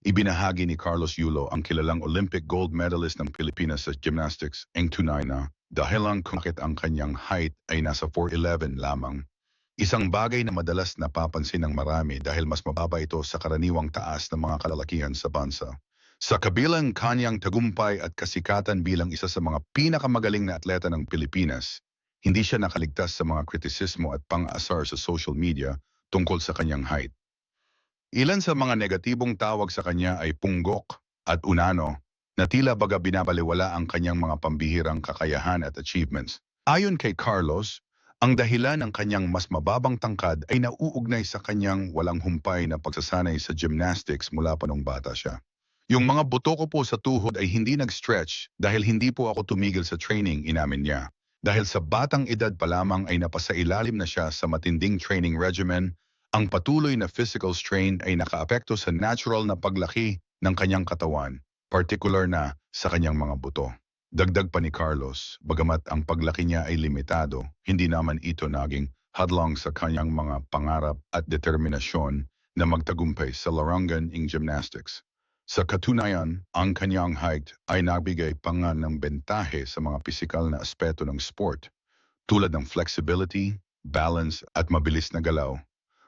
Ibinahagi ni Carlos Yulo, ang kilalang Olympic gold medalist ng Pilipinas sa gymnastics, ang tunay na dahilan kung bakit ang kanyang height ay nasa 4'11 lamang. Isang bagay na madalas napapansin ng marami dahil mas mababa ito sa karaniwang taas ng mga kalalakihan sa bansa. Sa kabilang kanyang tagumpay at kasikatan bilang isa sa mga pinakamagaling na atleta ng Pilipinas, hindi siya nakaligtas sa mga kritisismo at pang-asar sa social media tungkol sa kanyang height. Ilan sa mga negatibong tawag sa kanya ay punggok at unano, na tila baga binabaliwala ang kanyang mga pambihirang kakayahan at achievements. Ayon kay Carlos, ang dahilan ng kanyang mas mababang tangkad ay nauugnay sa kanyang walang humpay na pagsasanay sa gymnastics mula pa nung bata siya. Yung mga buto ko po sa tuhod ay hindi nag-stretch dahil hindi po ako tumigil sa training, inamin niya. Dahil sa batang edad pa lamang ay napasailalim na siya sa matinding training regimen, ang patuloy na physical strain ay nakaapekto sa natural na paglaki ng kanyang katawan, particular na sa kanyang mga buto. Dagdag pa ni Carlos, bagamat ang paglaki niya ay limitado, hindi naman ito naging hadlang sa kanyang mga pangarap at determinasyon na magtagumpay sa larangan ng gymnastics. Sa katunayan, ang kanyang height ay nagbigay pa nga ng bentahe sa mga pisikal na aspeto ng sport, tulad ng flexibility, balance at mabilis na galaw,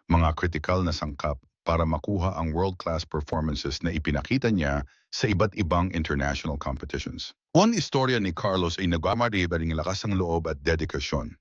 mga kritikal na sangkap para makuha ang world-class performances na ipinakita niya sa iba't ibang international competitions. One istorya ni Carlos ay nagmamaribay ng lakas ng loob at dedikasyon.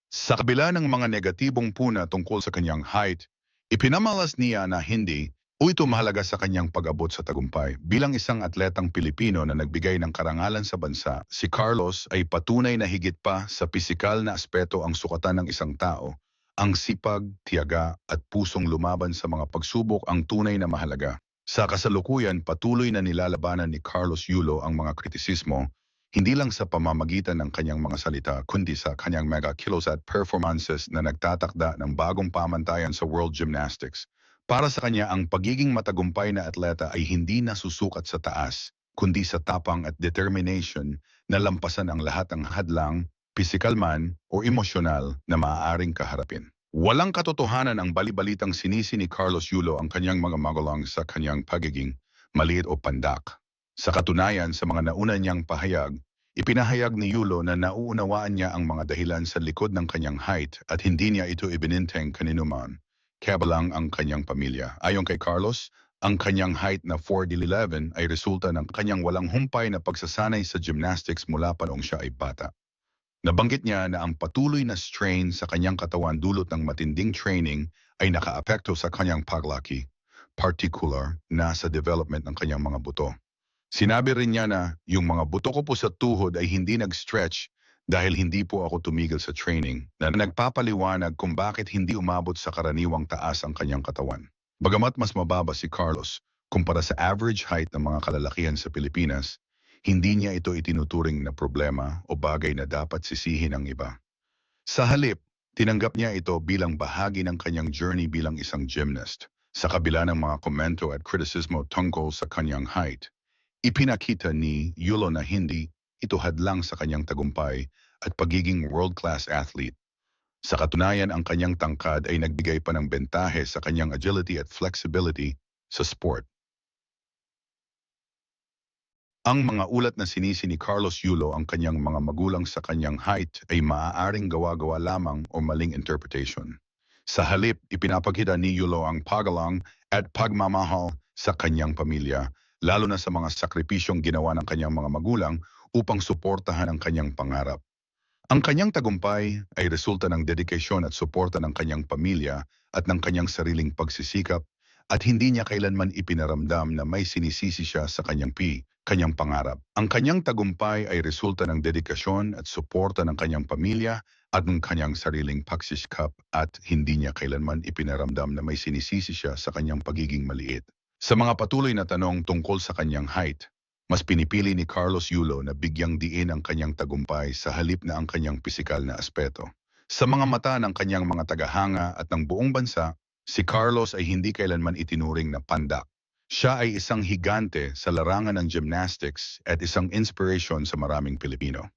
Sa kabila ng mga negatibong puna tungkol sa kanyang height, ipinamalas niya na hindi ito mahalaga sa kanyang pag-abot sa tagumpay. Bilang isang atletang Pilipino na nagbigay ng karangalan sa bansa, si Carlos ay patunay na higit pa sa pisikal na aspeto ang sukatan ng isang tao. Ang sipag, tiyaga at pusong lumaban sa mga pagsubok ang tunay na mahalaga. Sa kasalukuyan, patuloy na nilalabanan ni Carlos Yulo ang mga kritisismo, hindi lang sa pamamagitan ng kanyang mga salita, kundi sa kanyang mega kilos at performances na nagtatakda ng bagong pamantayan sa world gymnastics. Para sa kanya, ang pagiging matagumpay na atleta ay hindi nasusukat sa taas, kundi sa tapang at determination na lampasan ang lahat ng hadlang, pisikal man o emosyonal na maaaring kaharapin. Walang katotohanan ang balibalitang sinisi ni Carlos Yulo ang kanyang mga magulang sa kanyang pagiging maliit o pandak. Sa katunayan, sa mga nauna niyang pahayag, ipinahayag ni Yulo na nauunawaan niya ang mga dahilan sa likod ng kanyang height at hindi niya ito ibininteng kaninuman. Kabilang ang kanyang pamilya. Ayon kay Carlos, ang kanyang height na 4'11 ay resulta ng kanyang walang humpay na pagsasanay sa gymnastics mula pa noong siya ay bata. Nabanggit niya na ang patuloy na strain sa kanyang katawan dulot ng matinding training ay nakaapekto sa kanyang paglaki, particular na sa development ng kanyang mga buto. Sinabi rin niya na yung mga buto ko po sa tuhod ay hindi nag-stretch dahil hindi po ako tumigil sa training, na nagpapaliwanag kung bakit hindi umabot sa karaniwang taas ang kanyang katawan. Bagamat mas mababa si Carlos kumpara sa average height ng mga kalalakihan sa Pilipinas, hindi niya ito itinuturing na problema o bagay na dapat sisihin ng iba. Sa halip, tinanggap niya ito bilang bahagi ng kanyang journey bilang isang gymnast. Sa kabila ng mga komento at kritisismo tungkol sa kanyang height, ipinakita ni Yulo na hindi ito hadlang sa kanyang tagumpay at pagiging world-class athlete. Sa katunayan, ang kanyang tangkad ay nagbigay pa ng bentahe sa kanyang agility at flexibility sa sport. Ang mga ulat na sinisi ni Carlos Yulo ang kanyang mga magulang sa kanyang height ay maaaring gawa-gawa lamang o maling interpretation. Sa halip, ipinapakita ni Yulo ang pagalang at pagmamahal sa kanyang pamilya, lalo na sa mga sakripisyong ginawa ng kanyang mga magulang upang suportahan ang kanyang pangarap. Ang kanyang tagumpay ay resulta ng dedikasyon at suporta ng kanyang pamilya at ng kanyang sariling pagsisikap, at hindi niya kailanman ipinaramdam na may sinisisi siya sa kanyang pangarap. Ang kanyang tagumpay ay resulta ng dedikasyon at suporta ng kanyang pamilya at ng kanyang sariling pagsisikap, at hindi niya kailanman ipinaramdam na may sinisisi siya sa kanyang pagiging maliit. Sa mga patuloy na tanong tungkol sa kanyang height, mas pinipili ni Carlos Yulo na bigyang diin ang kanyang tagumpay sa halip na ang kanyang pisikal na aspeto. Sa mga mata ng kanyang mga tagahanga at ng buong bansa, si Carlos ay hindi kailanman itinuring na pandak. Siya ay isang higante sa larangan ng gymnastics at isang inspiration sa maraming Pilipino.